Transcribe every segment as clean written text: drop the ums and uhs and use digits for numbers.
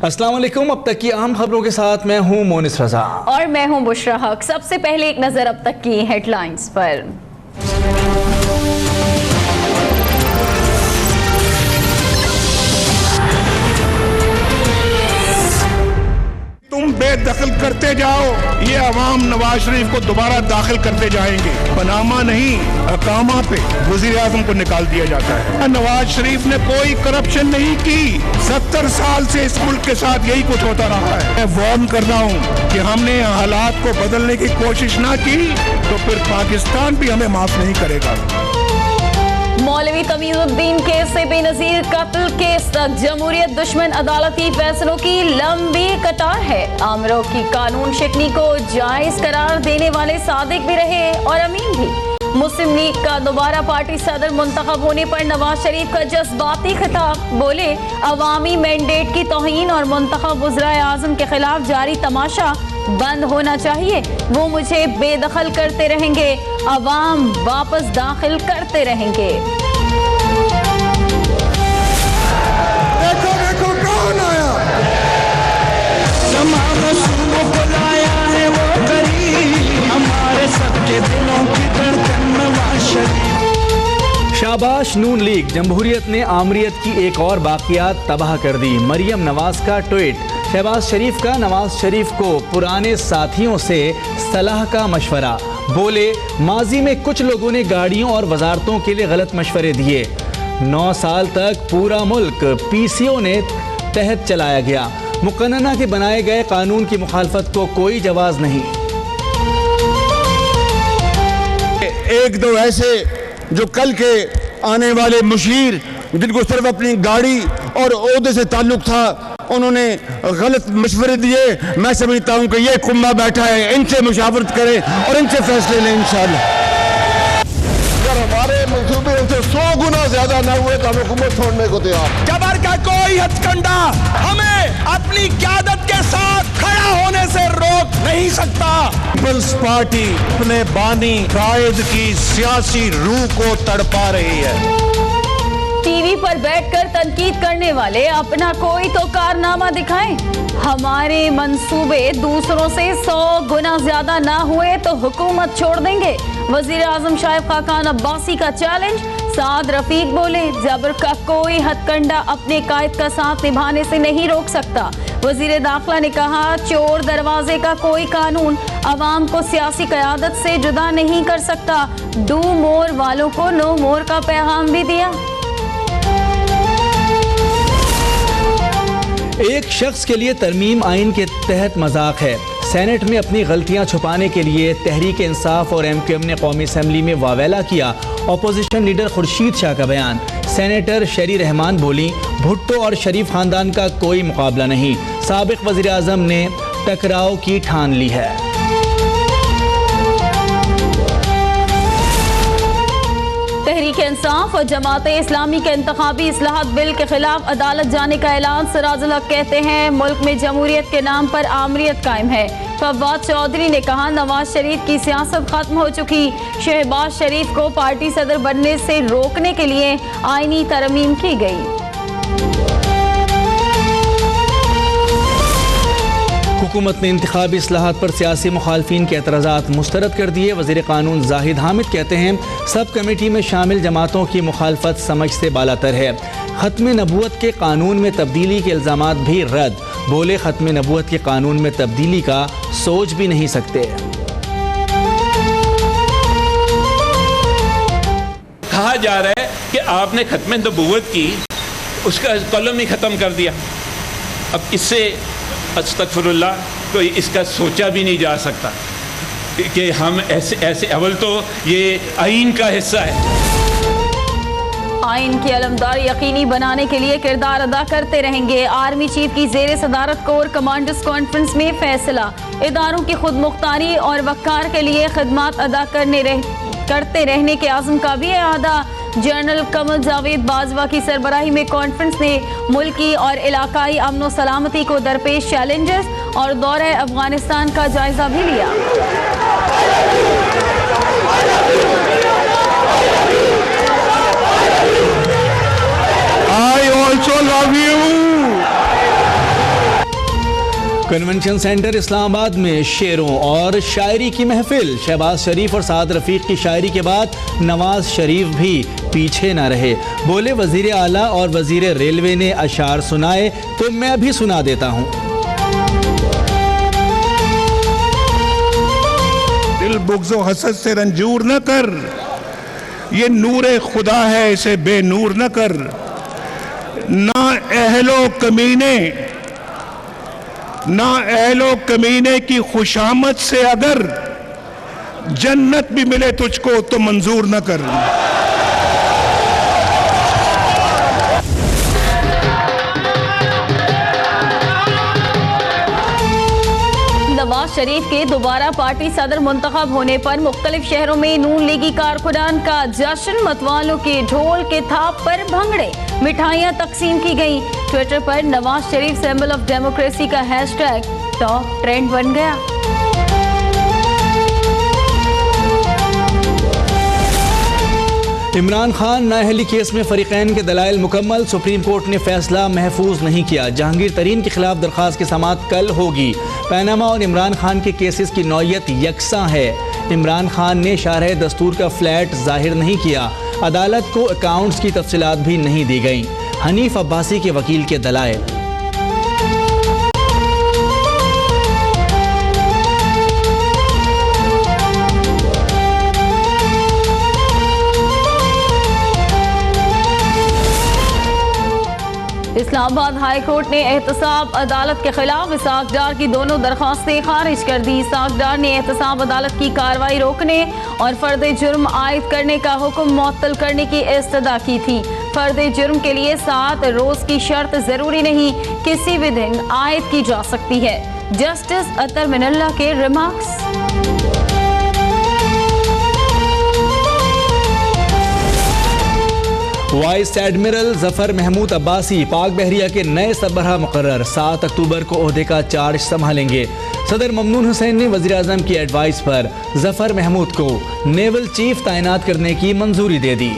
अस्सलाम वालेकुम। अब तक की अहम खबरों के साथ मैं हूं मोनिस रजा और मैं हूं बुशरा हक। सबसे पहले एक नजर अब तक की हेडलाइंस पर। तुम बेदखल करते जाओ, ये अवाम नवाज शरीफ को दोबारा दाखिल करते जाएंगे। पनामा नहीं, अकामा पे वजीर आजम को निकाल दिया जाता है। नवाज शरीफ ने कोई करप्शन नहीं की। 70 साल से इस मुल्क के साथ यही कुछ होता रहा है। मैं वार्न कर रहा हूँ कि हमने हालात को बदलने की कोशिश ना की तो फिर पाकिस्तान भी हमें माफ नहीं करेगा। मौलवी तमीजुद्दीन केस से बेनजीर कत्ल केस तक जमहूरियत दुश्मन अदालती फैसलों की लंबी कतार है। आमरों की कानून शिकनी को जायज करार देने वाले सादिक भी रहे और अमीन भी। मुस्लिम लीग का दोबारा पार्टी सदर मुंतखब होने पर नवाज शरीफ का जज्बाती खिताब। बोले, अवामी मैंडेट की तौहीन और मुंतखब वज़ीर आज़म के खिलाफ जारी तमाशा बंद होना चाहिए। वो मुझे बेदखल करते रहेंगे, अवाम वापस दाखिल करते रहेंगे। देखो देखो कौन आया, बुलाया है वो करीब, हमारे सबके दिलों की धड़कन नवाज शरीफ। शाबाश नून लीग, जमहूरियत ने आमरीत की एक और बाकियात तबाह कर दी। मरियम नवाज का ट्वीट। शहबाज शरीफ का नवाज शरीफ को पुराने साथियों से सलाह का मशवरा। बोले, माजी में कुछ लोगों ने गाड़ियों और वजारतों के लिए गलत मशवरे दिए। 9 साल तक पूरा मुल्क पीसीओ ने तहत चलाया गया। मुकन्नना के बनाए गए कानून की मुखालफत को कोई जवाज नहीं। एक दो ऐसे जो कल के आने वाले मुशीर, जिनको सिर्फ अपनी गाड़ी और ओहदे से ताल्लुक था, उन्होंने गलत मशवरे दिए। मैं समझता हूं कि ये कुम्मा बैठा है, इनसे मुशावरत करें और इनसे फैसले लें इंशाअल्लाह। अगर हमारे मंसूबे उनसे 100 गुना ज्यादा न हुए तो हम हुकूमत छोड़ने को तैयार। जबर का कोई हथकंडा हमें अपनी क़यादत के साथ खड़ा होने से रोक नहीं सकता। पीपल्स पार्टी अपने बानी कायद की सियासी रूह को तड़पा रही है। टीवी पर बैठकर तनकीद करने वाले अपना कोई तो कारनामा दिखाएं। हमारे मंसूबे दूसरों से 100 गुना ज्यादा ना हुए तो हुकूमत छोड़ देंगे। वजीर आजम शाइब खाकान अब्बासी का चैलेंज। साद रफीक बोले, जबर का कोई हथकंडा अपने कायद का साथ निभाने से नहीं रोक सकता। वजीर दाखिला ने कहा, चोर दरवाजे का कोई कानून अवाम को सियासी क़यादत से जुदा नहीं कर सकता। डू मोर वालों को नो मोर का पैगाम भी दिया। एक शख्स के लिए तरमीम आइन के तहत मजाक है। सेनेट में अपनी गलतियां छुपाने के लिए तहरीक इंसाफ और MQM ने कौमी असम्बली में वावेला किया। अपोजिशन लीडर खुर्शीद शाह का बयान। सेनेटर शरी रहमान बोली, भुट्टो और शरीफ खानदान का कोई मुकाबला नहीं। साबिक वज़ीर आज़म ने टकराव की ठान ली है। तहरीक इंसाफ और जमात इस्लामी के इंतखाबी इस्लाहत बिल के खिलाफ अदालत जाने का ऐलान। सिराजुल हक कहते हैं, मुल्क में जमहूरियत के नाम पर आमरीत कायम है। फवाद चौधरी ने कहा, नवाज शरीफ की सियासत खत्म हो चुकी। शहबाज शरीफ को पार्टी सदर बनने से रोकने के लिए आईनी तरमीम की गई। हुकूमत ने इंतखाबी इस्लाहात पर सियासी मुखालफिन के एतराज़ात मुस्तरद कर दिए। वज़ीर कानून जाहिद हामिद कहते हैं, सब कमेटी में शामिल जमातों की मुखालफत समझ से बालातर है। ख़त्म नबूवत के कानून में तब्दीली के इल्ज़ामात भी रद्द। बोले, ख़त्म नबूवत के कानून में तब्दीली का सोच भी नहीं सकते। कहा जा रहा है कि आपने ख़त्म नबूवत की, उसका कलम ही ख़त्म कर दिया। अब इससे अस्तगफिरुल्लाह, कोई इसका सोचा भी नहीं जा सकता कि हम ऐसे अव्वल तो ये आइन का हिस्सा है। आइन की अलमदारी यकीनी बनाने के लिए किरदार अदा करते रहेंगे। आर्मी चीफ की ज़ेरे सदारत कोर कमांडर्स कॉन्फ्रेंस में फैसला। इदारों की खुद मुख्तारी और वक़ार के लिए खिदमात अदा करते रहने के आज़म का भी इरादा। जनरल कमर जावेद बाजवा की सरबराही में कॉन्फ्रेंस ने मुल्की और इलाकाई अमन व सलामती को दरपेश चैलेंजेस और दौरे अफगानिस्तान का जायजा भी लिया। I also love you. Convention centre Islamabad में शेरों और शायरी की महफिल। शहबाज शरीफ और साद रफीक की शायरी के बाद नवाज शरीफ भी पीछे न रहे। बोले, वजीर आला और वजीर रेलवे ने अशार सुनाए तो मैं भी सुना देता हूँ। दिल बुग़्ज़ो हसद से रंजूर न कर, ये नूरे खुदा है इसे बेनूर न कर। ना अहलो कमीने की खुशामद से अगर जन्नत भी मिले तुझको तो मंजूर न कर। नवाज शरीफ के दोबारा पार्टी सदर मुंतखब होने पर मुख्तलिफ शहरों में नून लीगी कारकुनान का जश्न। मतवालों के ढोल के थाप पर भंगड़े, मिठाइयां तकसीम की गईं। ट्विटर पर Nawaz Sharif symbol of democracy का हैशटैग टॉप ट्रेंड बन गया। इमरान खान नाअहली केस में फरीकैन के दलाइल मुकम्मल। सुप्रीम कोर्ट ने फैसला महफूज नहीं किया। जहांगीर तरीन के खिलाफ दरख्वास्त की समाअत कल होगी। पैनामा और इमरान खान के केसेस की नौयत यकसां है। इमरान खान ने शारह दस्तूर का फ्लैट जाहिर नहीं किया। अदालत को अकाउंट्स की तफसीलात भी नहीं दी गई। हनीफ अब्बासी के वकील के दलाइल। इस्लामाबाद हाई कोर्ट ने एहतसाब अदालत के खिलाफ इसाक डार की दोनों दरख्वास्तें खारिज कर दी। इसाक डार ने एहतसाब अदालत की कार्रवाई रोकने और फर्द जुर्म आयद करने का हुक्म मुअत्तल करने की इस्तदा की थी। फर्द जुर्म के लिए 7 रोज की शर्त जरूरी नहीं, किसी भी दिन आयद की जा सकती है। जस्टिस अतर मिनल्ला के remarks. Vice admiral Zafar Mahmood Abbasi पाक बहरिया के नए सरबराह मुकर्रर। 7 अक्टूबर को ओहदे का चार्ज संभालेंगे। सदर ममनून हुसैन ने वज़ीर आज़म की एडवाइस पर जफर महमूद को नेवल चीफ तैनात करने की मंजूरी दे दी।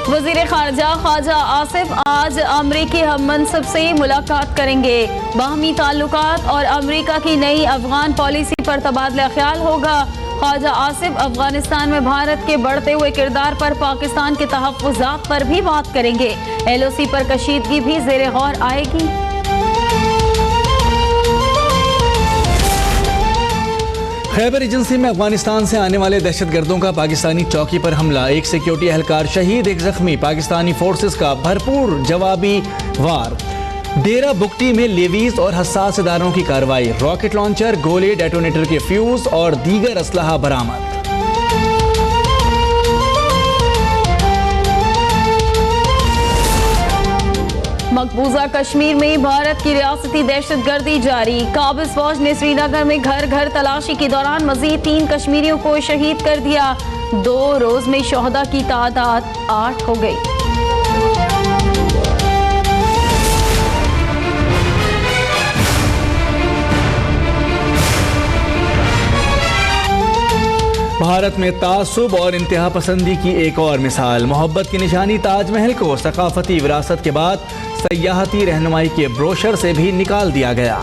वज़ीर ख़ारजा ख्वाजा आसिफ आज अमरीकी हम मनसब से मुलाकात करेंगे। बाहमी ताल्लुकात और अमरीका की नई अफगान पॉलिसी पर तबादला ख्याल होगा। ख्वाजा आसिफ अफगानिस्तान में भारत के बढ़ते हुए किरदार पर, पाकिस्तान के तहफ़्फ़ुज़ात पर भी बात करेंगे। LOC पर कशीदगी भी ज़ेरे गौर आएगी। खैबर एजेंसी में अफगानिस्तान से आने वाले दहशतगर्दों का पाकिस्तानी चौकी पर हमला। एक सिक्योरिटी एहलकार शहीद, एक जख्मी। पाकिस्तानी फोर्सेस का भरपूर जवाबी वार। डेरा बुगटी में लेवीज और हसास इदारों की कार्रवाई। रॉकेट लॉन्चर, गोले, डेटोनेटर के फ्यूज और दीगर असलहा बरामद। मकबूजा कश्मीर में भारत की रियासती दहशतगर्दी जारी। काबिज फौज ने श्रीनगर में घर घर तलाशी के दौरान मजीद 3 कश्मीरियों को शहीद कर दिया। 2 रोज में शोहदा की तादाद 8 हो गई। भारत में तासुब और इंतहा पसंदी की एक और मिसाल। मोहब्बत की निशानी ताजमहल को सकाफती विरासत के बाद सयाहती रहनुमाई के ब्रोशर से भी निकाल दिया गया।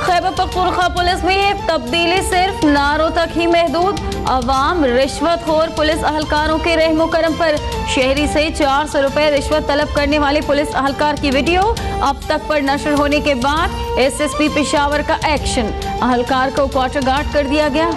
खैबर पख्तूनख्वा पुलिस में तब्दीली सिर्फ नारों तक ही महदूद। अवाम रिश्वतखोर पुलिस अहलकारों के रहमो करम पर। शहरी से 400 रुपए रिश्वत तलब करने वाले पुलिस अहलकार की वीडियो अब तक पर नशर होने के बाद SSP पेशावर का एक्शन। अहलकार को क्वार्टर गार्ड कर दिया गया।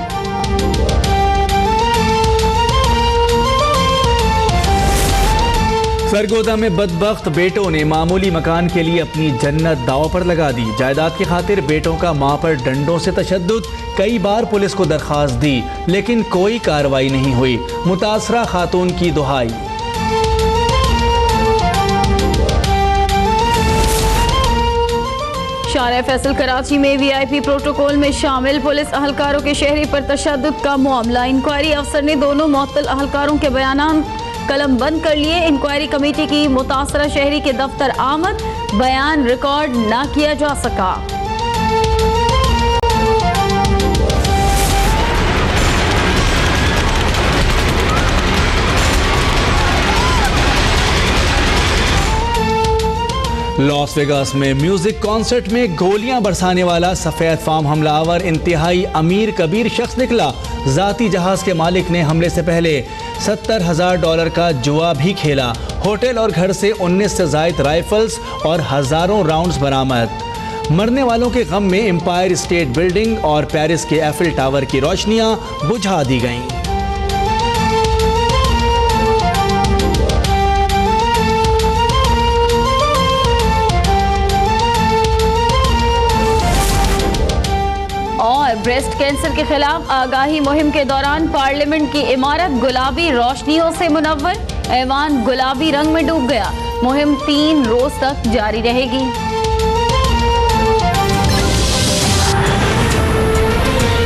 सरगोदा में बदबख्त बेटों ने मामूली मकान के लिए अपनी जन्नत दांव पर लगा दी। जायदाद की खातिर बेटों का मां पर डंडों से तशद्दुद। कई बार पुलिस को दरखास्त दी लेकिन कोई कार्रवाई नहीं हुई। मुतासरा खातून की दुहाई। शारा फैसल कराची में VIP प्रोटोकॉल में शामिल पुलिस अहलकारों के शहरी पर तशद्दुद का मामला। इंक्वायरी अफसर ने दोनों मुअत्तल अहलकारों के बयान कलम बंद कर लिए। इंक्वायरी कमेटी की मुतासरा शहरी के दफ्तर आमद, बयान रिकॉर्ड न किया जा सका। लॉस वेगास में म्यूजिक कॉन्सर्ट में गोलियां बरसाने वाला सफेद फार्म हमलावर इंतहाई अमीर कबीर शख्स निकला। जाती जहाज के मालिक ने हमले से पहले $70,000 का जुआ भी खेला। होटल और घर से 19 से जायद राइफल्स और हजारों राउंड्स बरामद। मरने वालों के गम में एम्पायर स्टेट बिल्डिंग और पेरिस के एफिल टावर की रोशनियां बुझा दी गईं। और ब्रेस्ट कैंसर के खिलाफ आगाही मुहिम के दौरान पार्लियामेंट की इमारत गुलाबी रोशनियों से मुनव्वर। ऐवान गुलाबी रंग में डूब गया। मुहिम 3 रोज तक जारी रहेगी।